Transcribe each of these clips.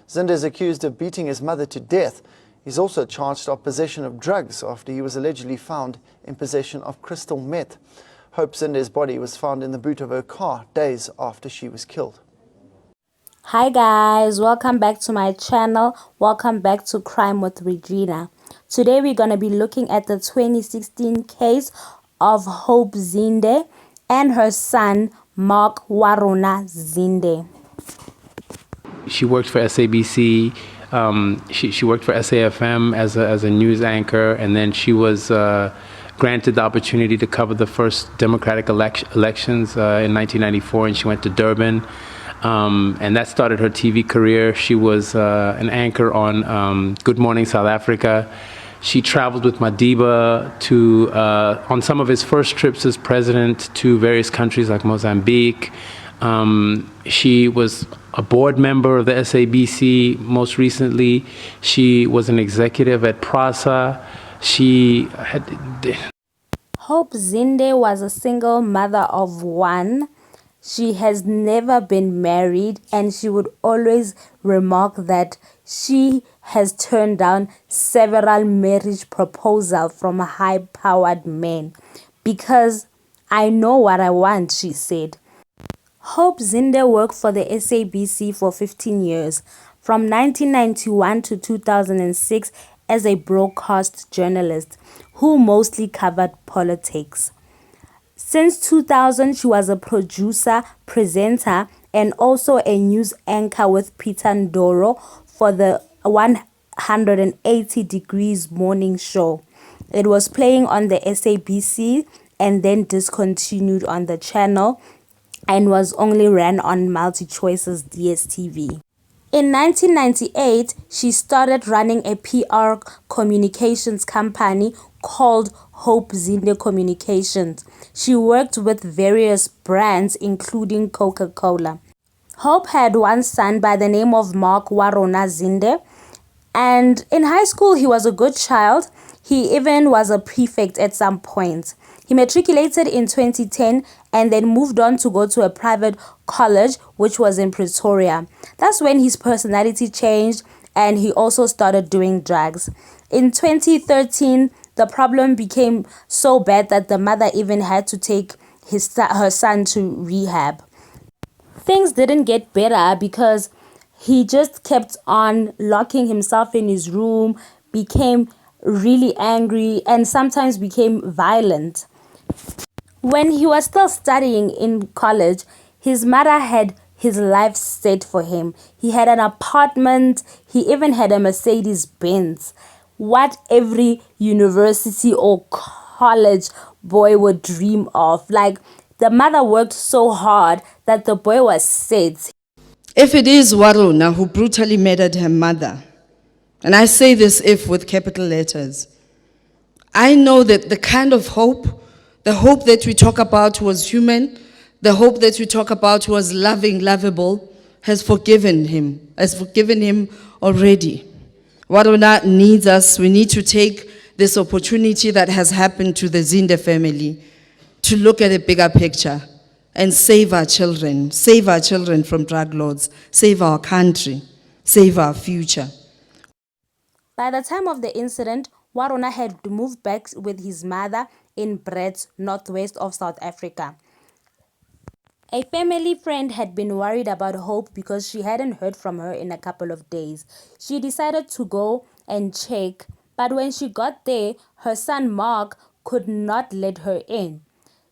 Zinde is accused of beating his mother to death. He's also charged of possession of drugs after he was allegedly found in possession of crystal meth. Hope Zinde's body was found in the boot of her car days after she was killed. Hi guys, welcome back to my channel. Welcome back to Crime with Regina. Today we're going to be looking at the 2016 case of Hope Zinde and her son Mark Waruna Zinde. She worked for SABC. She worked for SAFM as a news anchor, and then she was granted the opportunity to cover the first Democratic elections in 1994, and she went to Durban. And that started her TV career. She was an anchor on Good Morning South Africa. She traveled with Madiba on some of his first trips as president to various countries like Mozambique. She was a board member of the SABC most recently. She was an executive at PRASA. Hope Zinde was a single mother of one. She has never been married, and she would always remark that she has turned down several marriage proposals from high-powered men. Because I know what I want, she said. Hope Zinde worked for the SABC for 15 years, from 1991 to 2006 as a broadcast journalist who mostly covered politics. Since 2000, she was a producer, presenter, and also a news anchor with Peter Ndoro for the 180 Degrees morning show. It was playing on the SABC and then discontinued on the channel and was only ran on MultiChoice's DSTV. In 1998, she started running a PR communications company called Hope Zinde Communications. She worked with various brands including Coca-Cola. Hope had one son by the name of Mark Waruna Zinde, and in high school he was a good child. He even was a prefect at some point. He matriculated in 2010 and then moved on to go to a private college, which was in Pretoria. That's when his personality changed and he also started doing drugs. In 2013, the problem became so bad that the mother even had to take her son to rehab. Things didn't get better because he just kept on locking himself in his room, became really angry, and sometimes became violent. When he was still studying in college, his mother had his life set for him. He had an apartment. He even had a Mercedes Benz. What every university or college boy would dream of. Like, the mother worked so hard that the boy was set. If it is Waruna who brutally murdered her mother, and I say this "if" with capital letters, I know that the kind of hope, the hope that we talk about was human, the hope that we talk about was loving, lovable, has forgiven him already. Waruna needs us. We need to take this opportunity that has happened to the Zinde family to look at a bigger picture and save our children from drug lords, save our country, save our future. By the time of the incident, Waruna had moved back with his mother in Brits, northwest of South Africa. A family friend had been worried about Hope because she hadn't heard from her in a couple of days. She decided to go and check, but when she got there, her son Mark could not let her in.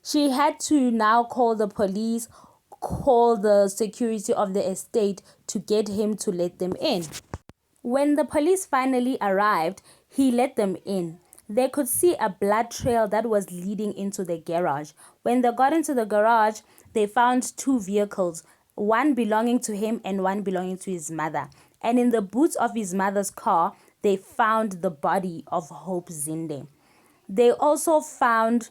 She had to now call the police, call the security of the estate to get him to let them in. When the police finally arrived, he let them in. They could see a blood trail that was leading into the garage. When they got into the garage, they found two vehicles, one belonging to him and one belonging to his mother. And in the boot of his mother's car, they found the body of Hope Zinde. They also found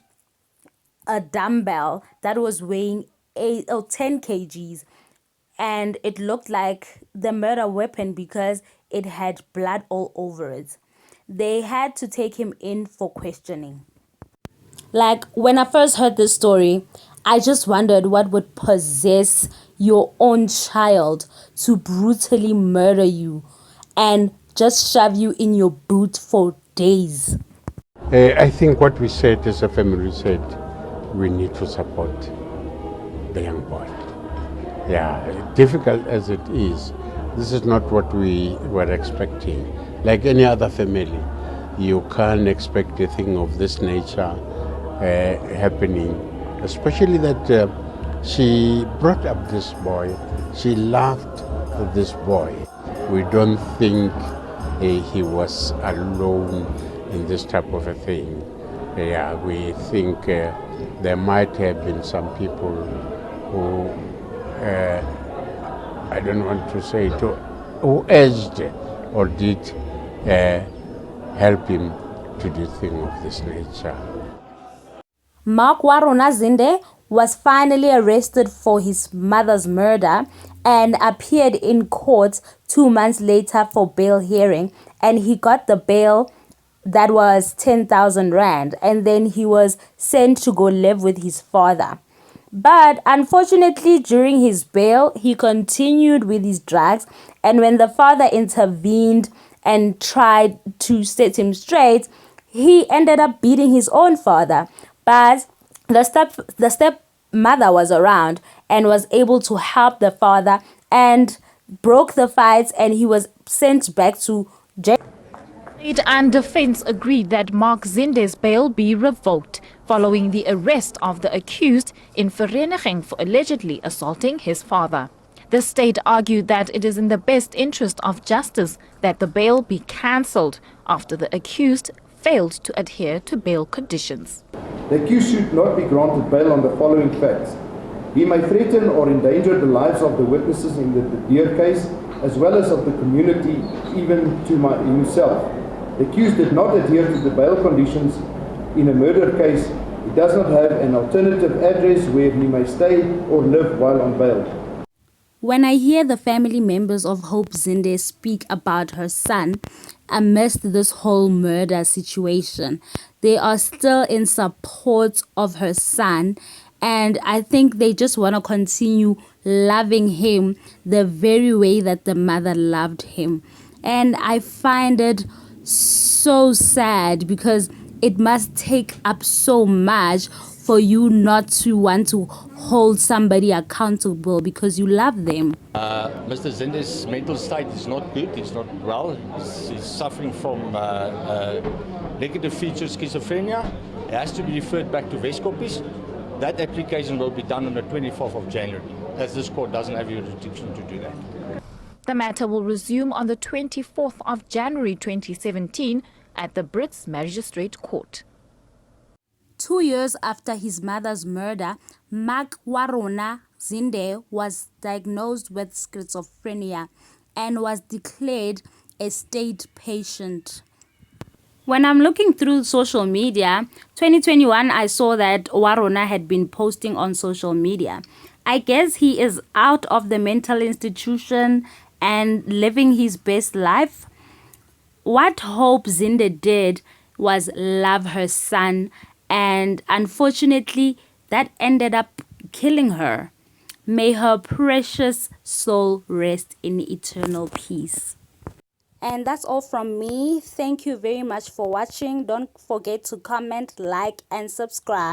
a dumbbell that was weighing 10 kgs, and it looked like the murder weapon because it had blood all over it. They had to take him in for questioning. Like, when I first heard this story, I just wondered what would possess your own child to brutally murder you and just shove you in your boot for days? I think what we said as a family, we said we need to support the young boy. Yeah, difficult as it is, this is not what we were expecting. Like any other family, you can't expect a thing of this nature happening, especially that she brought up this boy, she loved this boy. We don't think he was alone in this type of a thing. Yeah, we think there might have been some people who, I don't want to say, who urged or did help him to do things of this nature. Mark Warona Zinde was finally arrested for his mother's murder and appeared in court 2 months later for bail hearing, and he got the bail that was 10,000 rand, and then he was sent to go live with his father. But unfortunately, during his bail, he continued with his drugs, and when the father intervened and tried to set him straight, he ended up beating his own father. But the stepmother was around and was able to help the father and broke the fights, and he was sent back to jail. State and defense agreed that Mark Zinde's bail be revoked following the arrest of the accused in Vereniging for allegedly assaulting his father. The state argued that it is in the best interest of justice that the bail be cancelled after the accused failed to adhere to bail conditions. The accused should not be granted bail on the following facts. He may threaten or endanger the lives of the witnesses in the Deer case, as well as of the community, even to himself. The accused did not adhere to the bail conditions in a murder case. He does not have an alternative address where he may stay or live while on bail. When I hear the family members of Hope Zinde speak about her son amidst this whole murder situation, they are still in support of her son, and I think they just want to continue loving him the very way that the mother loved him. And I find it so sad because it must take up so much for you not to want to hold somebody accountable because you love them. Mr. Zinde's mental state is not good, he's not well, he's suffering from negative feature schizophrenia. He has to be referred back to Westkoppies. That application will be done on the 24th of January, as this court doesn't have jurisdiction to do that. The matter will resume on the 24th of January 2017 at the Brits Magistrate Court. 2 years after his mother's murder, Mark Warona Zinde was diagnosed with schizophrenia and was declared a state patient. When I'm looking through social media, 2021, I saw that Warona had been posting on social media. I guess he is out of the mental institution and living his best life. What Hope Zinde did was love her son, and unfortunately, that ended up killing her. May her precious soul rest in eternal peace. And that's all from me. Thank you very much for watching. Don't forget to comment, like, and subscribe.